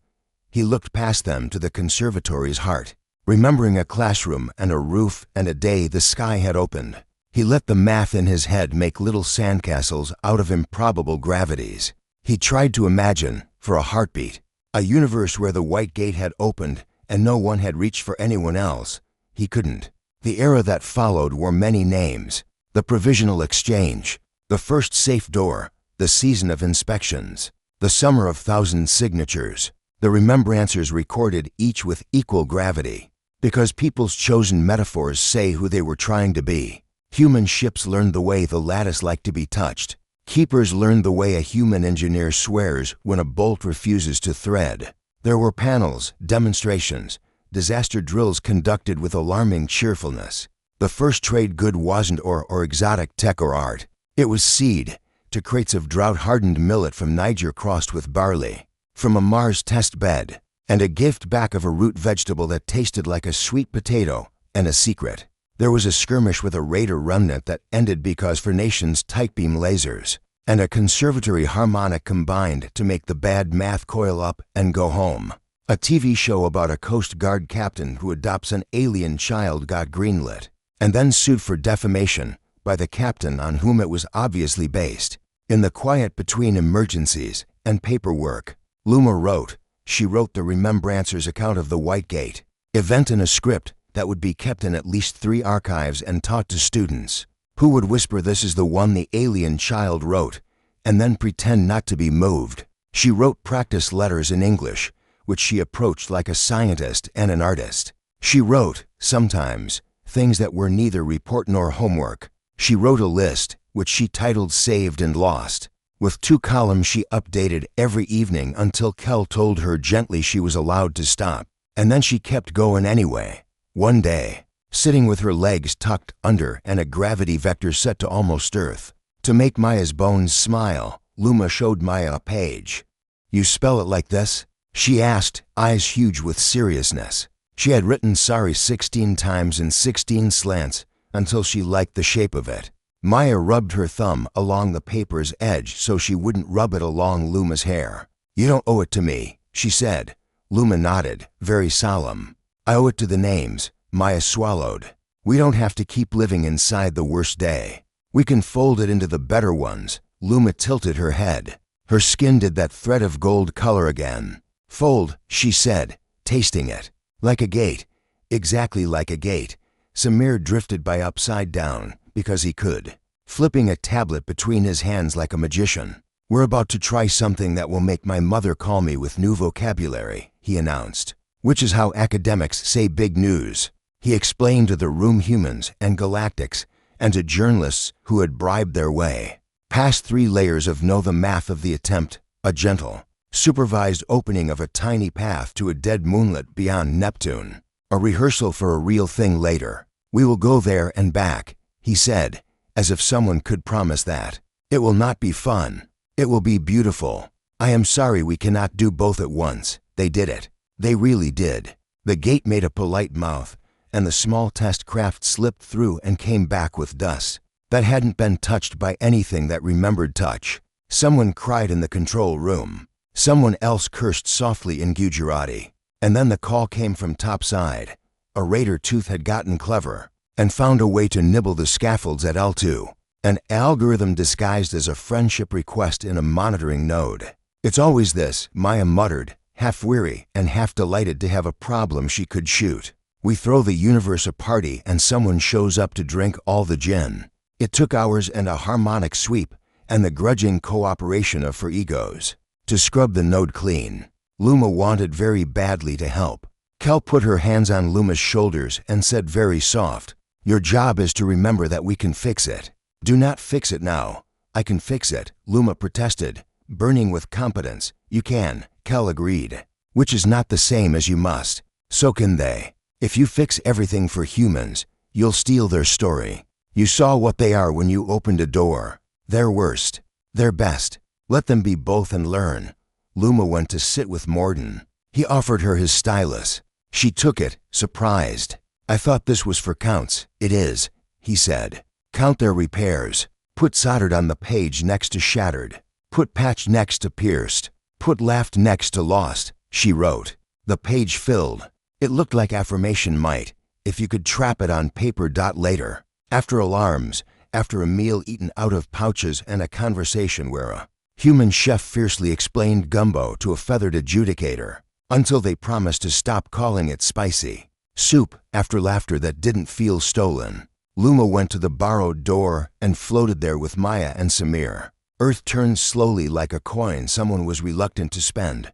Speaker 1: He looked past them to the conservatory's heart, remembering a classroom and a roof and a day the sky had opened. He let the math in his head make little sandcastles out of improbable gravities. He tried to imagine, for a heartbeat, a universe where the white gate had opened and no one had reached for anyone else. He couldn't. The era that followed wore many names: the provisional exchange, the first safe door, the season of inspections, the summer of 1,000 signatures. The remembrancers recorded each with equal gravity, because people's chosen metaphors say who they were trying to be. Human ships learned the way the lattice liked to be touched. Keepers learned the way a human engineer swears when a bolt refuses to thread. There were panels, demonstrations, disaster drills conducted with alarming cheerfulness. The first trade good wasn't ore or exotic tech or art. It was seed, to crates of drought-hardened millet from Niger crossed with barley, from a Mars test bed, and a gift back of a root vegetable that tasted like a sweet potato, and a secret. There was a skirmish with a raider remnant that ended because for nations tight beam lasers, and a conservatory harmonic combined to make the bad math coil up and go home. A TV show about a Coast Guard captain who adopts an alien child got greenlit, and then sued for defamation by the captain on whom it was obviously based. In the quiet between emergencies and paperwork, Luma wrote. She wrote the Remembrancer's account of the White Gate event in a script that would be kept in at least 3 archives and taught to students, who would whisper this is the one the alien child wrote, and then pretend not to be moved. She wrote practice letters in English, which she approached like a scientist and an artist. She wrote, sometimes, things that were neither report nor homework. She wrote a list, which she titled Saved and Lost. With 2 columns she updated every evening until Kel told her gently she was allowed to stop. And then she kept going anyway. One day, sitting with her legs tucked under and a gravity vector set to almost Earth, to make Maya's bones smile, Luma showed Maya a page. You spell it like this? She asked, eyes huge with seriousness. She had written sorry 16 times in 16 slants until she liked the shape of it. Maya rubbed her thumb along the paper's edge so she wouldn't rub it along Luma's hair. You don't owe it to me, she said. Luma nodded, very solemn. I owe it to the names, Maya swallowed. We don't have to keep living inside the worst day. We can fold it into the better ones. Luma tilted her head. Her skin did that thread of gold color again. Fold, she said, tasting it. Like a gate. Exactly like a gate. Samir drifted by upside down, because he could, flipping a tablet between his hands like a magician. We're about to try something that will make my mother call me with new vocabulary, he announced. Which is how academics say big news. He explained to the room humans and galactics, and to journalists who had bribed their way past 3 layers of know the math of the attempt, a gentle, supervised opening of a tiny path to a dead moonlet beyond Neptune. A rehearsal for a real thing later. We will go there and back, he said, as if someone could promise that. It will not be fun. It will be beautiful. I am sorry we cannot do both at once. They did it. They really did. The gate made a polite mouth, and the small test craft slipped through and came back with dust that hadn't been touched by anything that remembered touch. Someone cried in the control room. Someone else cursed softly in Gujarati. And then the call came from topside. A raider tooth had gotten clever and found a way to nibble the scaffolds at L2. An algorithm disguised as a friendship request in a monitoring node. It's always this, Maya muttered, half weary and half delighted to have a problem she could shoot. We throw the universe a party and someone shows up to drink all the gin. It took hours and a harmonic sweep and the grudging cooperation of her egos to scrub the node clean. Luma wanted very badly to help. Kel put her hands on Luma's shoulders and said very soft, "Your job is to remember that we can fix it." "Do not fix it now." "I can fix it," Luma protested, burning with competence. "You can," Kel agreed. "Which is not the same as you must. So can they. If you fix everything for humans, you'll steal their story. You saw what they are when you opened a door. Their worst. Their best. Let them be both and learn." Luma went to sit with Morden. He offered her his stylus. She took it, surprised. "I thought this was for counts." "It is," he said. "Count their repairs. Put soldered on the page next to shattered. Put patched next to pierced. Put laughed next to lost," she wrote. The page filled. It looked like affirmation might, if you could trap it on paper. Later, after alarms, after a meal eaten out of pouches and a conversation where a human chef fiercely explained gumbo to a feathered adjudicator, until they promised to stop calling it spicy soup, after laughter that didn't feel stolen. Luma went to the borrowed door and floated there with Maya and Samir. Earth turned slowly like a coin someone was reluctant to spend.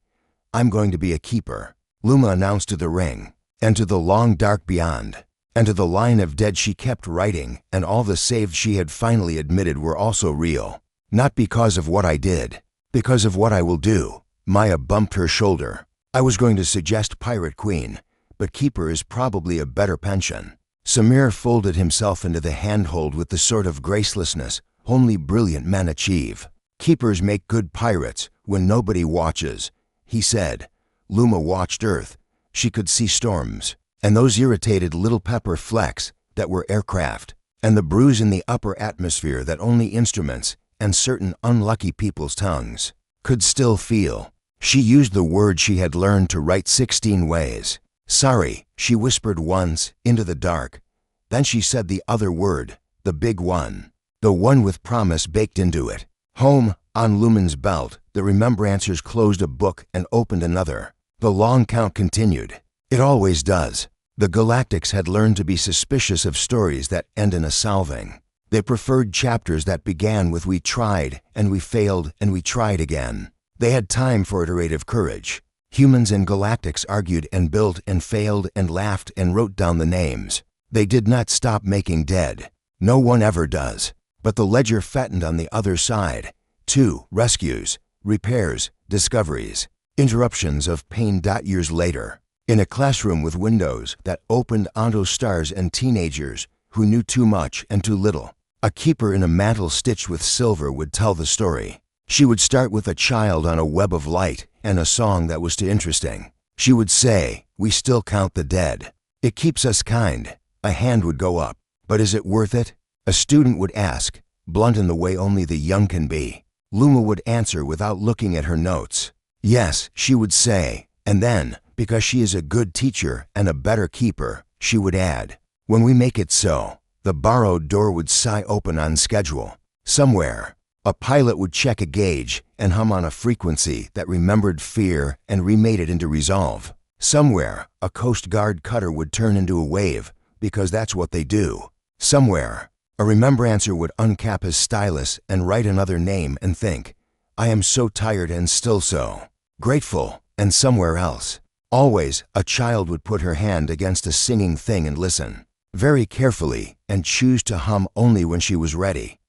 Speaker 1: "I'm going to be a keeper," Luma announced to the ring, and to the long dark beyond, and to the line of dead she kept writing, and all the saved she had finally admitted were also real. "Not because of what I did, because of what I will do." Maya bumped her shoulder. "I was going to suggest Pirate Queen, but Keeper is probably a better pension." Samir folded himself into the handhold with the sort of gracelessness only brilliant men achieve. "Keepers make good pirates when nobody watches," he said. Luma watched Earth. She could see storms, and those irritated little pepper flecks that were aircraft, and the bruise in the upper atmosphere that only instruments and certain unlucky people's tongues could still feel. She used the word she had learned to write 16 ways. "Sorry," she whispered once into the dark. Then she said the other word, the big one, the one with promise baked into it. Home, on Lumen's belt, the remembrancers closed a book and opened another. The long count continued. It always does. The Galactics had learned to be suspicious of stories that end in a solving. They preferred chapters that began with "we tried, and we failed, and we tried again." They had time for iterative courage. Humans and Galactics argued and built and failed and laughed and wrote down the names. They did not stop making dead. No one ever does. But the ledger fattened on the other side. 2 rescues, repairs, discoveries, interruptions of pain. Years later, in a classroom with windows that opened onto stars and teenagers who knew too much and too little, a keeper in a mantle stitched with silver would tell the story. She would start with a child on a web of light and a song that was too interesting. She would say, "We still count the dead. It keeps us kind." A hand would go up. "But is it worth it?" A student would ask, blunt in the way only the young can be. Luma would answer without looking at her notes. "Yes," she would say, and then, because she is a good teacher and a better keeper, she would add, "When we make it so, The borrowed door would sigh open on schedule. Somewhere, a pilot would check a gauge and hum on a frequency that remembered fear and remade it into resolve. Somewhere, a Coast Guard cutter would turn into a wave, because that's what they do. Somewhere, a remembrancer would uncap his stylus and write another name and think, I am so tired and still so grateful, and somewhere else. Always, a child would put her hand against a singing thing and listen very carefully and choose to hum only when she was ready.